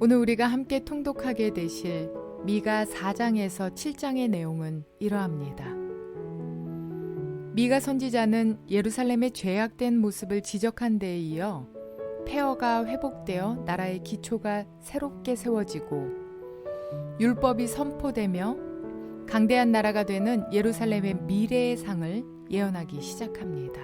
오늘 우리가 함께 통독하게 되실 미가 4장에서 7장의 내용은 이러합니다. 미가 선지자는 예루살렘의 죄악된 모습을 지적한 데에 이어 폐허가 회복되어 나라의 기초가 새롭게 세워지고 율법이 선포되며 강대한 나라가 되는 예루살렘의 미래의 상을 예언하기 시작합니다.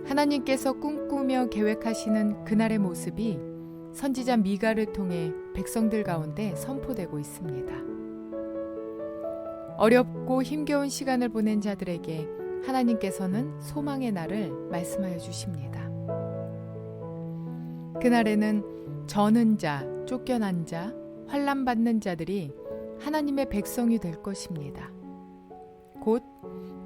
하나님께서 꿈꾸며 계획하시는 그날의 모습이 선지자 미가를 통해 백성들 가운데 선포되고 있습니다. 어렵고 힘겨운 시간을 보낸 자들에게 하나님께서는 소망의 날을 말씀하여 주십니다. 그날에는 저는 자, 쫓겨난 자, 환난받는 자들이 하나님의 백성이 될 것입니다. 곧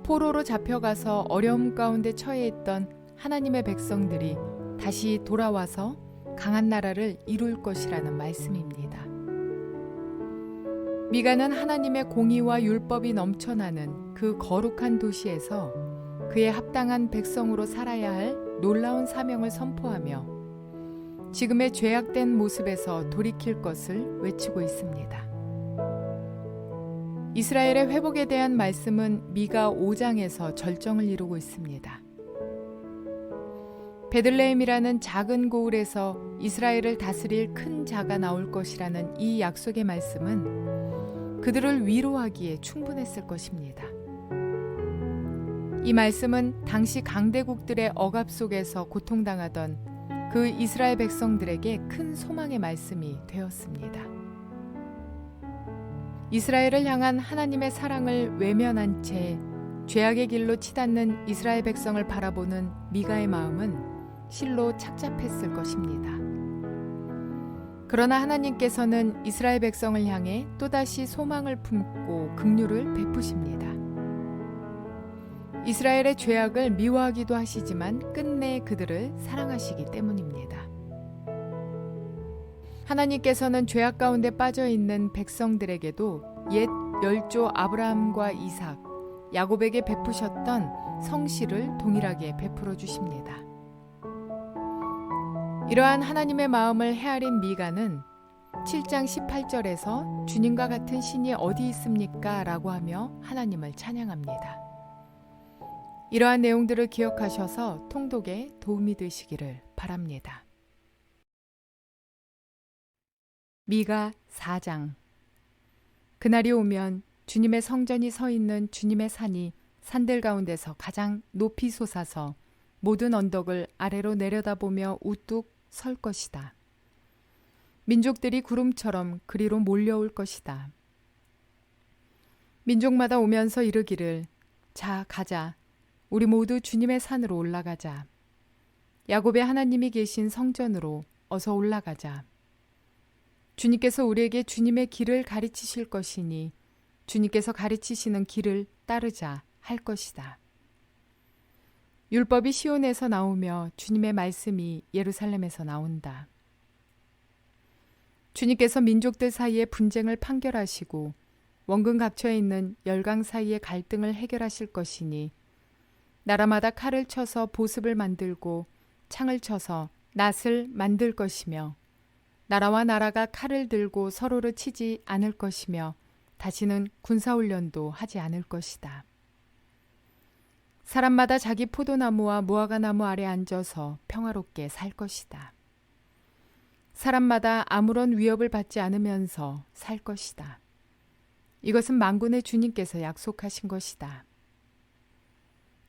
포로로 잡혀가서 어려움 가운데 처해 있던 하나님의 백성들이 다시 돌아와서 강한 나라를 이룰 것이라는 말씀입니다. 미가는 하나님의 공의와 율법이 넘쳐나는 그 거룩한 도시에서 그에 합당한 백성으로 살아야 할 놀라운 사명을 선포하며 지금의 죄악된 모습에서 돌이킬 것을 외치고 있습니다. 이스라엘의 회복에 대한 말씀은 미가 5장에서 절정을 이루고 있습니다. 베들레헴이라는 작은 고을에서 이스라엘을 다스릴 큰 자가 나올 것이라는 이 약속의 말씀은 그들을 위로하기에 충분했을 것입니다. 이 말씀은 당시 강대국들의 억압 속에서 고통당하던 그 이스라엘 백성들에게 큰 소망의 말씀이 되었습니다. 이스라엘을 향한 하나님의 사랑을 외면한 채 죄악의 길로 치닫는 이스라엘 백성을 바라보는 미가의 마음은 실로 착잡했을 것입니다. 그러나 하나님께서는 이스라엘 백성을 향해 또다시 소망을 품고 긍휼을 베푸십니다. 이스라엘의 죄악을 미워하기도 하시지만 끝내 그들을 사랑하시기 때문입니다. 하나님께서는 죄악 가운데 빠져 있는 백성들에게도 옛 열조 아브라함과 이삭, 야곱에게 베푸셨던 성실을 동일하게 베풀어 주십니다. 이러한 하나님의 마음을 헤아린 미가는 7장 18절에서 주님과 같은 신이 어디 있습니까? 라고 하며 하나님을 찬양합니다. 이러한 내용들을 기억하셔서 통독에 도움이 되시기를 바랍니다. 미가 4장. 그날이 오면 주님의 성전이 서 있는 주님의 산이 산들 가운데서 가장 높이 솟아서 모든 언덕을 아래로 내려다보며 우뚝 설 것이다. 민족들이 구름처럼 그리로 몰려올 것이다. 민족마다 오면서 이르기를 자 가자 우리 모두 주님의 산으로 올라가자. 야곱의 하나님이 계신 성전으로 어서 올라가자. 주님께서 우리에게 주님의 길을 가르치실 것이니 주님께서 가르치시는 길을 따르자 할 것이다. 율법이 시온에서 나오며 주님의 말씀이 예루살렘에서 나온다. 주님께서 민족들 사이의 분쟁을 판결하시고 원근 각처에 있는 열강 사이의 갈등을 해결하실 것이니 나라마다 칼을 쳐서 보습을 만들고 창을 쳐서 낫을 만들 것이며 나라와 나라가 칼을 들고 서로를 치지 않을 것이며 다시는 군사훈련도 하지 않을 것이다. 사람마다 자기 포도나무와 무화과나무 아래 앉아서 평화롭게 살 것이다. 사람마다 아무런 위협을 받지 않으면서 살 것이다. 이것은 만군의 주님께서 약속하신 것이다.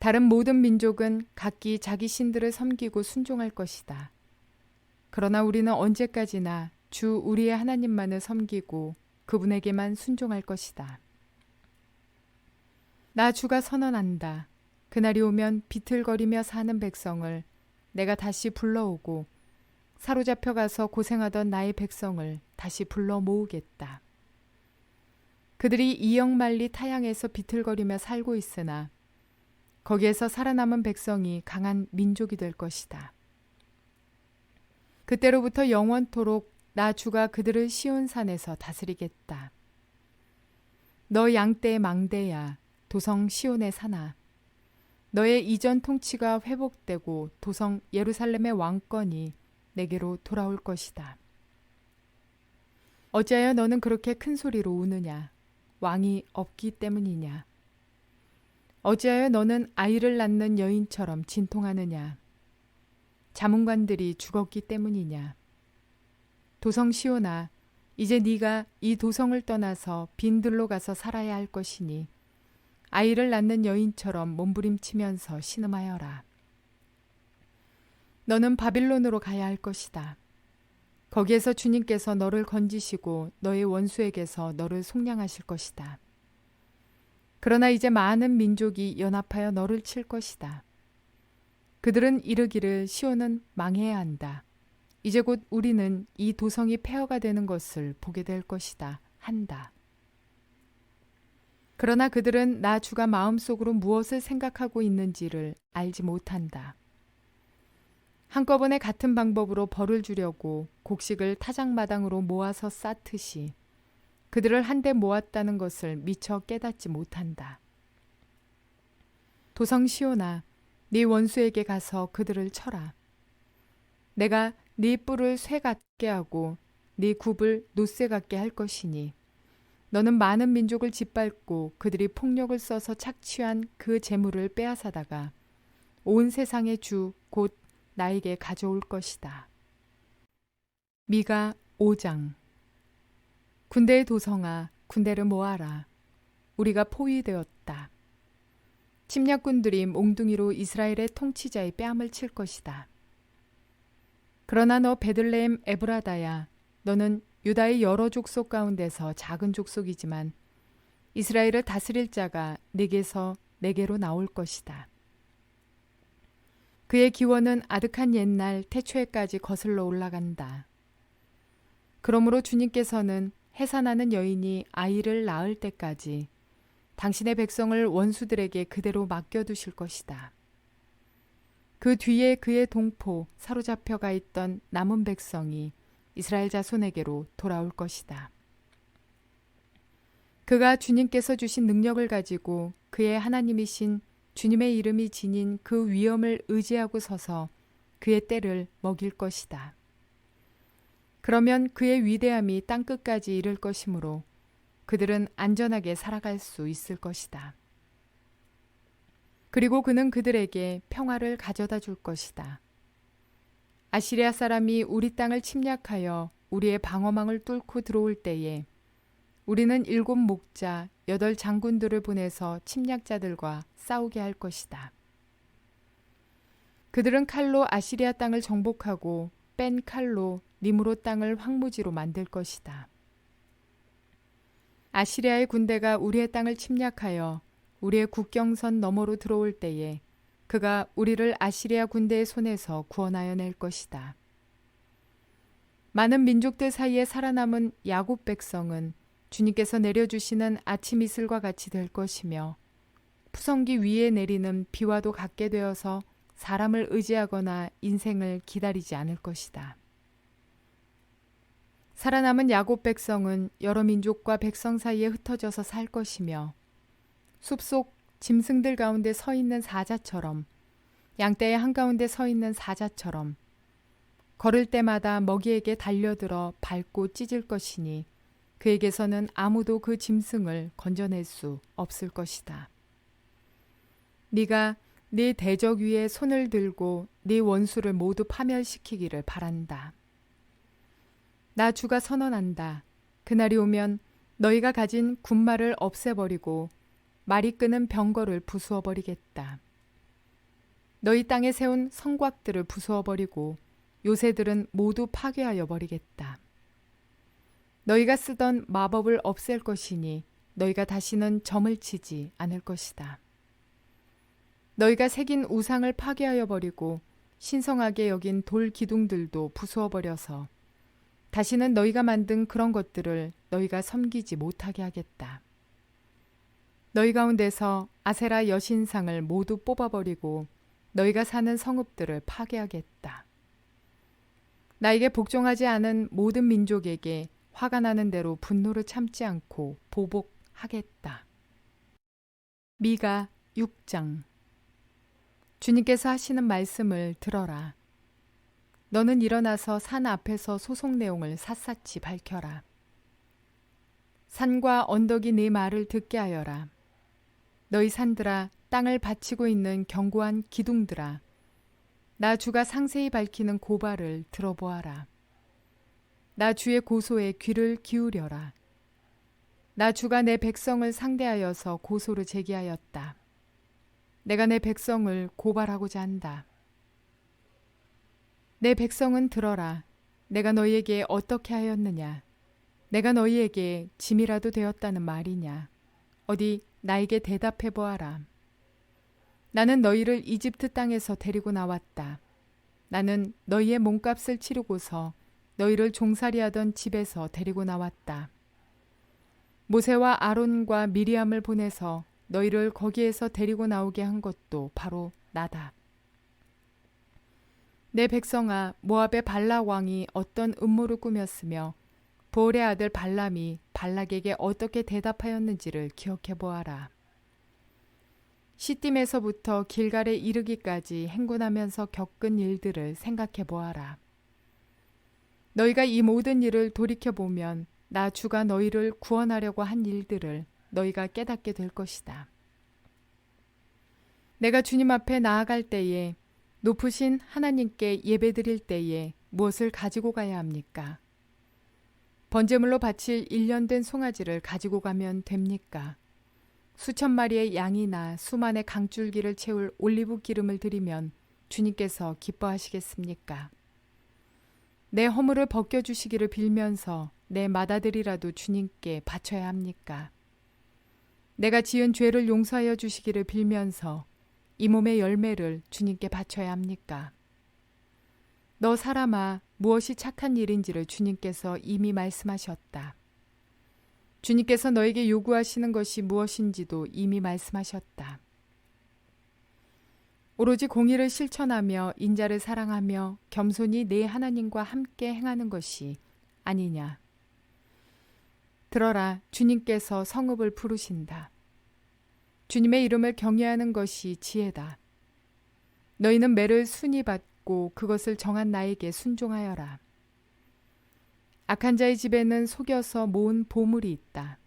다른 모든 민족은 각기 자기 신들을 섬기고 순종할 것이다. 그러나 우리는 언제까지나 주 우리의 하나님만을 섬기고 그분에게만 순종할 것이다. 나 주가 선언한다. 그날이 오면 비틀거리며 사는 백성을 내가 다시 불러오고 사로잡혀 가서 고생하던 나의 백성을 다시 불러 모으겠다. 그들이 이역만리 타향에서 비틀거리며 살고 있으나 거기에서 살아남은 백성이 강한 민족이 될 것이다. 그때로부터 영원토록 나 주가 그들을 시온산에서 다스리겠다. 너 양떼의 망대야 도성 시온의 산아. 너의 이전 통치가 회복되고 도성 예루살렘의 왕권이 내게로 돌아올 것이다. 어찌하여 너는 그렇게 큰 소리로 우느냐? 왕이 없기 때문이냐? 어찌하여 너는 아이를 낳는 여인처럼 진통하느냐? 자문관들이 죽었기 때문이냐? 도성 시온아, 이제 네가 이 도성을 떠나서 빈들로 가서 살아야 할 것이니 아이를 낳는 여인처럼 몸부림치면서 신음하여라. 너는 바빌론으로 가야 할 것이다. 거기에서 주님께서 너를 건지시고 너의 원수에게서 너를 속량하실 것이다. 그러나 이제 많은 민족이 연합하여 너를 칠 것이다. 그들은 이르기를 시온은 망해야 한다. 이제 곧 우리는 이 도성이 폐허가 되는 것을 보게 될 것이다. 한다. 그러나 그들은 나 주가 마음속으로 무엇을 생각하고 있는지를 알지 못한다. 한꺼번에 같은 방법으로 벌을 주려고 곡식을 타작마당으로 모아서 쌓듯이 그들을 한데 모았다는 것을 미처 깨닫지 못한다. 도성 시온아, 네 원수에게 가서 그들을 쳐라. 내가 네 뿔을 쇠 같게 하고 네 굽을 노쇠 같게 할 것이니 너는 많은 민족을 짓밟고 그들이 폭력을 써서 착취한 그 재물을 빼앗아다가 온 세상의 주 곧 나에게 가져올 것이다. 미가 5장. 군대의 도성아, 군대를 모아라. 우리가 포위되었다. 침략군들이 몽둥이로 이스라엘의 통치자의 뺨을 칠 것이다. 그러나 너 베들레헴 에브라다야, 너는 유다의 여러 족속 가운데서 작은 족속이지만 이스라엘을 다스릴 자가 네게서 내게로 나올 것이다. 그의 기원은 아득한 옛날 태초에까지 거슬러 올라간다. 그러므로 주님께서는 해산하는 여인이 아이를 낳을 때까지 당신의 백성을 원수들에게 그대로 맡겨두실 것이다. 그 뒤에 그의 동포 사로잡혀가 있던 남은 백성이 이스라엘 자손에게로 돌아올 것이다. 그가 주님께서 주신 능력을 가지고 그의 하나님이신 주님의 이름이 지닌 그 위엄을 의지하고 서서 그의 때를 먹일 것이다. 그러면 그의 위대함이 땅끝까지 이를 것이므로 그들은 안전하게 살아갈 수 있을 것이다. 그리고 그는 그들에게 평화를 가져다 줄 것이다. 아시리아 사람이 우리 땅을 침략하여 우리의 방어망을 뚫고 들어올 때에 우리는 7 목자 8 장군들을 보내서 침략자들과 싸우게 할 것이다. 그들은 칼로 아시리아 땅을 정복하고 뺀 칼로 니므로 땅을 황무지로 만들 것이다. 아시리아의 군대가 우리의 땅을 침략하여 우리의 국경선 너머로 들어올 때에 그가 우리를 아시리아 군대의 손에서 구원하여 낼 것이다. 많은 민족들 사이에 살아남은 야곱 백성은 주님께서 내려주시는 아침 이슬과 같이 될 것이며 푸성기 위에 내리는 비와도 같게 되어서 사람을 의지하거나 인생을 기다리지 않을 것이다. 살아남은 야곱 백성은 여러 민족과 백성 사이에 흩어져서 살 것이며 숲속 짐승들 가운데 서 있는 사자처럼 양떼의 한가운데 서 있는 사자처럼 걸을 때마다 먹이에게 달려들어 밟고 찢을 것이니 그에게서는 아무도 그 짐승을 건져낼 수 없을 것이다. 네가 네 대적 위에 손을 들고 네 원수를 모두 파멸시키기를 바란다. 나 주가 선언한다. 그날이 오면 너희가 가진 군말을 없애버리고 말이 끄는 병거를 부수어버리겠다. 너희 땅에 세운 성곽들을 부수어버리고 요새들은 모두 파괴하여 버리겠다. 너희가 쓰던 마법을 없앨 것이니 너희가 다시는 점을 치지 않을 것이다. 너희가 새긴 우상을 파괴하여 버리고 신성하게 여긴 돌 기둥들도 부수어 버려서 다시는 너희가 만든 그런 것들을 너희가 섬기지 못하게 하겠다. 너희 가운데서 아세라 여신상을 모두 뽑아버리고 너희가 사는 성읍들을 파괴하겠다. 나에게 복종하지 않은 모든 민족에게 화가 나는 대로 분노를 참지 않고 보복하겠다. 미가 6장. 주님께서 하시는 말씀을 들어라. 너는 일어나서 산 앞에서 소송 내용을 샅샅이 밝혀라. 산과 언덕이 네 말을 듣게 하여라. 너희 산들아, 땅을 바치고 있는 견고한 기둥들아, 나 주가 상세히 밝히는 고발을 들어보아라. 나 주의 고소에 귀를 기울여라. 나 주가 내 백성을 상대하여서 고소를 제기하였다. 내가 내 백성을 고발하고자 한다. 내 백성은 들어라. 내가 너희에게 어떻게 하였느냐? 내가 너희에게 짐이라도 되었다는 말이냐? 어디 나에게 대답해 보아라. 나는 너희를 이집트 땅에서 데리고 나왔다. 나는 너희의 몸값을 치르고서 너희를 종살이하던 집에서 데리고 나왔다. 모세와 아론과 미리암을 보내서 너희를 거기에서 데리고 나오게 한 것도 바로 나다. 내 백성아, 모압의 발락 왕이 어떤 음모를 꾸몄으며 보올의 아들 발람이 발락에게 어떻게 대답하였는지를 기억해 보아라. 시딤에서부터 길갈에 이르기까지 행군하면서 겪은 일들을 생각해 보아라. 너희가 이 모든 일을 돌이켜 보면 나 주가 너희를 구원하려고 한 일들을 너희가 깨닫게 될 것이다. 내가 주님 앞에 나아갈 때에, 높으신 하나님께 예배드릴 때에 무엇을 가지고 가야 합니까? 번제물로 바칠 1년 된 송아지를 가지고 가면 됩니까? 수천 마리의 양이나 수만의 강줄기를 채울 올리브 기름을 드리면 주님께서 기뻐하시겠습니까? 내 허물을 벗겨주시기를 빌면서 내 맏아들이라도 주님께 바쳐야 합니까? 내가 지은 죄를 용서하여 주시기를 빌면서 이 몸의 열매를 주님께 바쳐야 합니까? 너 사람아, 무엇이 착한 일인지를 주님께서 이미 말씀하셨다. 주님께서 너에게 요구하시는 것이 무엇인지도 이미 말씀하셨다. 오로지 공의를 실천하며 인자를 사랑하며 겸손히 내 하나님과 함께 행하는 것이 아니냐. 들어라, 주님께서 성읍을 부르신다. 주님의 이름을 경외하는 것이 지혜다. 너희는 매를 순히 받고 그것을 정한 나에게 순종하여라. 악한 자의 집에는 속여서 모은 보물이 있다.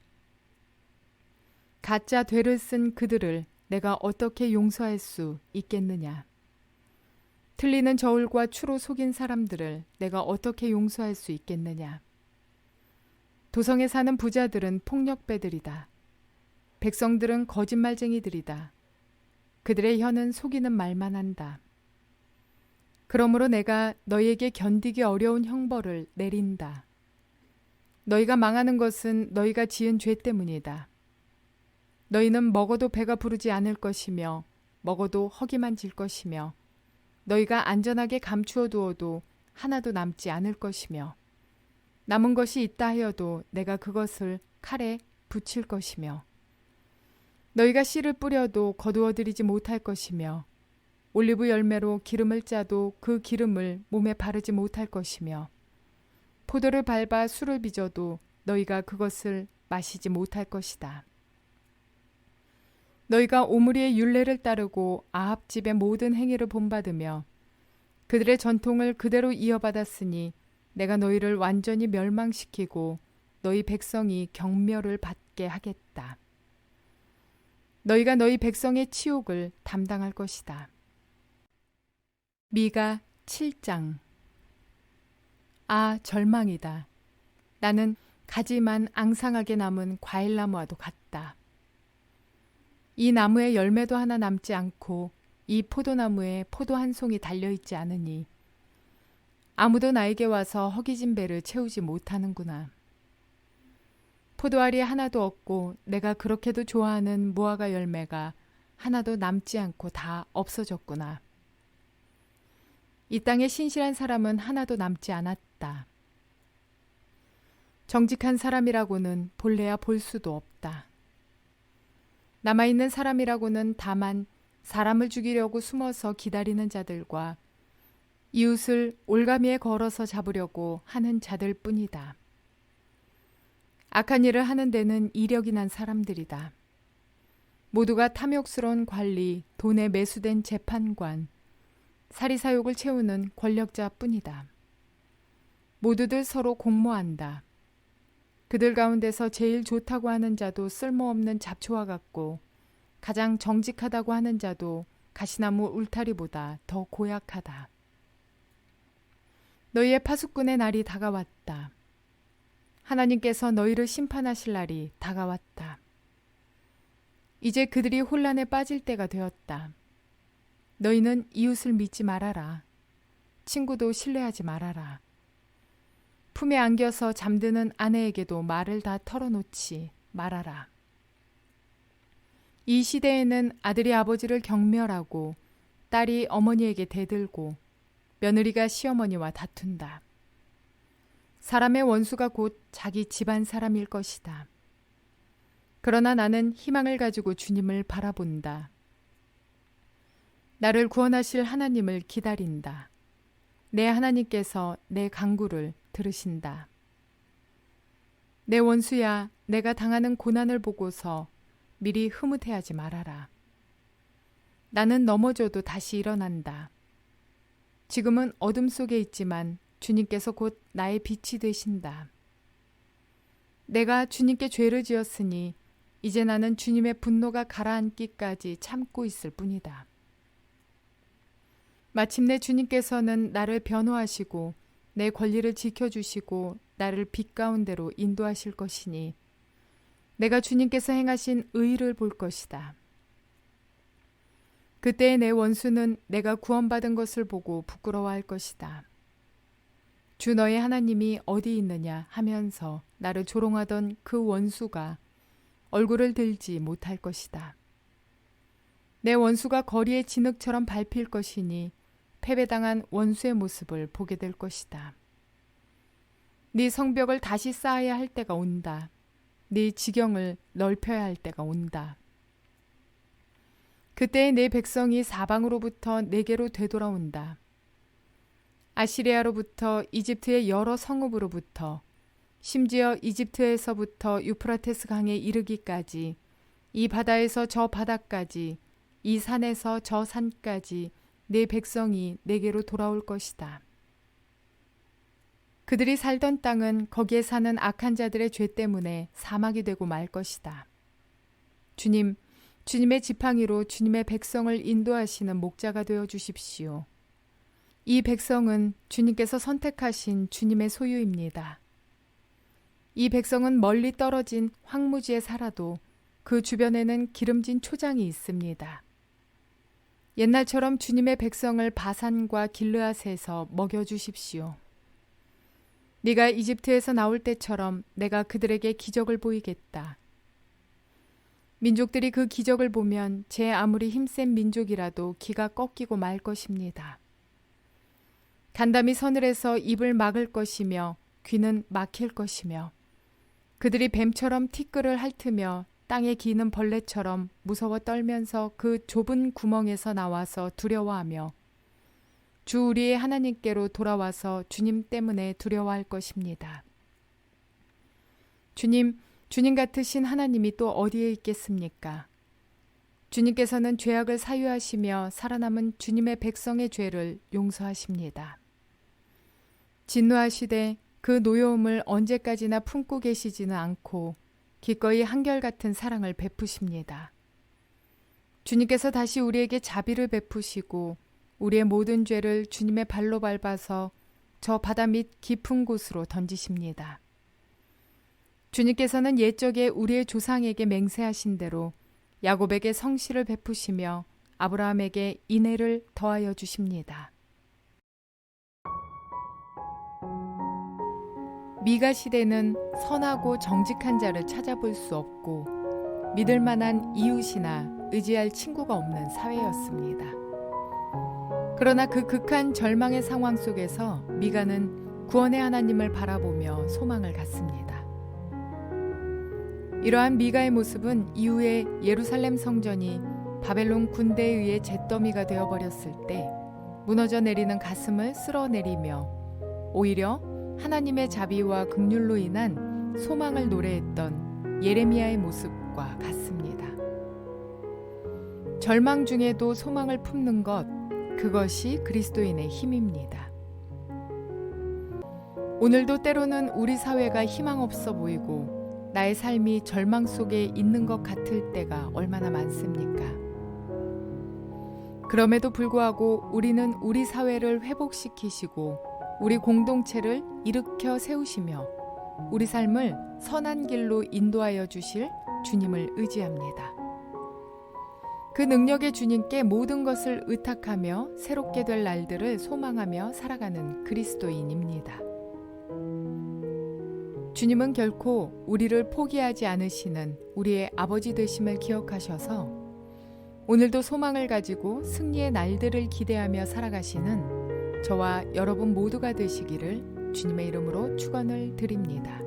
가짜 되를 쓴 그들을 내가 어떻게 용서할 수 있겠느냐? 틀리는 저울과 추로 속인 사람들을 내가 어떻게 용서할 수 있겠느냐? 도성에 사는 부자들은 폭력배들이다. 백성들은 거짓말쟁이들이다. 그들의 혀는 속이는 말만 한다. 그러므로 내가 너희에게 견디기 어려운 형벌을 내린다. 너희가 망하는 것은 너희가 지은 죄 때문이다. 너희는 먹어도 배가 부르지 않을 것이며 먹어도 허기만 질 것이며 너희가 안전하게 감추어 두어도 하나도 남지 않을 것이며 남은 것이 있다 하여도 내가 그것을 칼에 붙일 것이며 너희가 씨를 뿌려도 거두어들이지 못할 것이며 올리브 열매로 기름을 짜도 그 기름을 몸에 바르지 못할 것이며 포도를 밟아 술을 빚어도 너희가 그것을 마시지 못할 것이다. 너희가 오므리의 율례를 따르고 아합 집의 모든 행위를 본받으며 그들의 전통을 그대로 이어받았으니 내가 너희를 완전히 멸망시키고 너희 백성이 경멸을 받게 하겠다. 너희가 너희 백성의 치욕을 담당할 것이다. 미가 7장. 아, 절망이다. 나는 가지만 앙상하게 남은 과일나무와도 같다. 이 나무에 열매도 하나 남지 않고 이 포도나무에 포도 한 송이 달려있지 않으니 아무도 나에게 와서 허기진 배를 채우지 못하는구나. 포도알이 하나도 없고 내가 그렇게도 좋아하는 무화과 열매가 하나도 남지 않고 다 없어졌구나. 이 땅에 신실한 사람은 하나도 남지 않았다. 정직한 사람이라고는 볼래야 볼 수도 없다. 남아있는 사람이라고는 다만 사람을 죽이려고 숨어서 기다리는 자들과 이웃을 올가미에 걸어서 잡으려고 하는 자들 뿐이다. 악한 일을 하는 데는 이력이 난 사람들이다. 모두가 탐욕스러운 관리, 돈에 매수된 재판관, 사리사욕을 채우는 권력자뿐이다. 모두들 서로 공모한다. 그들 가운데서 제일 좋다고 하는 자도 쓸모없는 잡초와 같고 가장 정직하다고 하는 자도 가시나무 울타리보다 더 고약하다. 너희의 파수꾼의 날이 다가왔다. 하나님께서 너희를 심판하실 날이 다가왔다. 이제 그들이 혼란에 빠질 때가 되었다. 너희는 이웃을 믿지 말아라. 친구도 신뢰하지 말아라. 품에 안겨서 잠드는 아내에게도 말을 다 털어놓지 말아라. 이 시대에는 아들이 아버지를 경멸하고 딸이 어머니에게 대들고 며느리가 시어머니와 다툰다. 사람의 원수가 곧 자기 집안 사람일 것이다. 그러나 나는 희망을 가지고 주님을 바라본다. 나를 구원하실 하나님을 기다린다. 내 하나님께서 내 간구를 들으신다. 내 원수야, 내가 당하는 고난을 보고서 미리 흐뭇해하지 말아라. 나는 넘어져도 다시 일어난다. 지금은 어둠 속에 있지만 주님께서 곧 나의 빛이 되신다. 내가 주님께 죄를 지었으니 이제 나는 주님의 분노가 가라앉기까지 참고 있을 뿐이다. 마침내 주님께서는 나를 변호하시고 내 권리를 지켜주시고 나를 빛 가운데로 인도하실 것이니 내가 주님께서 행하신 의를 볼 것이다. 그때 내 원수는 내가 구원받은 것을 보고 부끄러워할 것이다. 주 너의 하나님이 어디 있느냐 하면서 나를 조롱하던 그 원수가 얼굴을 들지 못할 것이다. 내 원수가 거리의 진흙처럼 밟힐 것이니 패배당한 원수의 모습을 보게 될 것이다. 네 성벽을 다시 쌓아야 할 때가 온다. 네 지경을 넓혀야 할 때가 온다. 그때 내 백성이 사방으로부터 내게로 되돌아온다. 아시리아로부터 이집트의 여러 성읍으로부터 심지어 이집트에서부터 유프라테스 강에 이르기까지 이 바다에서 저 바다까지 이 산에서 저 산까지 내 백성이 내게로 돌아올 것이다. 그들이 살던 땅은 거기에 사는 악한 자들의 죄 때문에 사막이 되고 말 것이다. 주님의 지팡이로 주님의 백성을 인도하시는 목자가 되어 주십시오. 이 백성은 주님께서 선택하신 주님의 소유입니다. 이 백성은 멀리 떨어진 황무지에 살아도 그 주변에는 기름진 초장이 있습니다. 옛날처럼 주님의 백성을 바산과 길르앗에서 먹여주십시오. 네가 이집트에서 나올 때처럼 내가 그들에게 기적을 보이겠다. 민족들이 그 기적을 보면 제 아무리 힘센 민족이라도 기가 꺾이고 말 것입니다. 간담이 서늘해서 입을 막을 것이며 귀는 막힐 것이며 그들이 뱀처럼 티끌을 핥으며 땅에 기는 벌레처럼 무서워 떨면서 그 좁은 구멍에서 나와서 두려워하며 주 우리의 하나님께로 돌아와서 주님 때문에 두려워할 것입니다. 주님 같으신 하나님이 또 어디에 있겠습니까? 주님께서는 죄악을 사유하시며 살아남은 주님의 백성의 죄를 용서하십니다. 진노하시되 그 노여움을 언제까지나 품고 계시지는 않고 기꺼이 한결같은 사랑을 베푸십니다. 주님께서 다시 우리에게 자비를 베푸시고 우리의 모든 죄를 주님의 발로 밟아서 저 바다 밑 깊은 곳으로 던지십니다. 주님께서는 옛적에 우리의 조상에게 맹세하신 대로 야곱에게 성실을 베푸시며 아브라함에게 인애를 더하여 주십니다. 미가 시대는 선하고 정직한 자를 찾아볼 수 없고 믿을 만한 이웃이나 의지할 친구가 없는 사회였습니다. 그러나 그 극한 절망의 상황 속에서 미가는 구원의 하나님을 바라보며 소망을 갖습니다. 이러한 미가의 모습은 이후에 예루살렘 성전이 바벨론 군대에 의해 잿더미가 되어버렸을 때 무너져 내리는 가슴을 쓸어내리며 오히려 하나님의 자비와 긍휼로 인한 소망을 노래했던 예레미야의 모습과 같습니다. 절망 중에도 소망을 품는 것, 그것이 그리스도인의 힘입니다. 오늘도 때로는 우리 사회가 희망 없어 보이고 나의 삶이 절망 속에 있는 것 같을 때가 얼마나 많습니까? 그럼에도 불구하고 우리는 우리 사회를 회복시키시고 우리 공동체를 일으켜 세우시며 우리 삶을 선한 길로 인도하여 주실 주님을 의지합니다. 그 능력의 주님께 모든 것을 의탁하며 새롭게 될 날들을 소망하며 살아가는 그리스도인입니다. 주님은 결코 우리를 포기하지 않으시는 우리의 아버지 되심을 기억하셔서 오늘도 소망을 가지고 승리의 날들을 기대하며 살아가시는 저와 여러분 모두가 되시기를 주님의 이름으로 축원을 드립니다.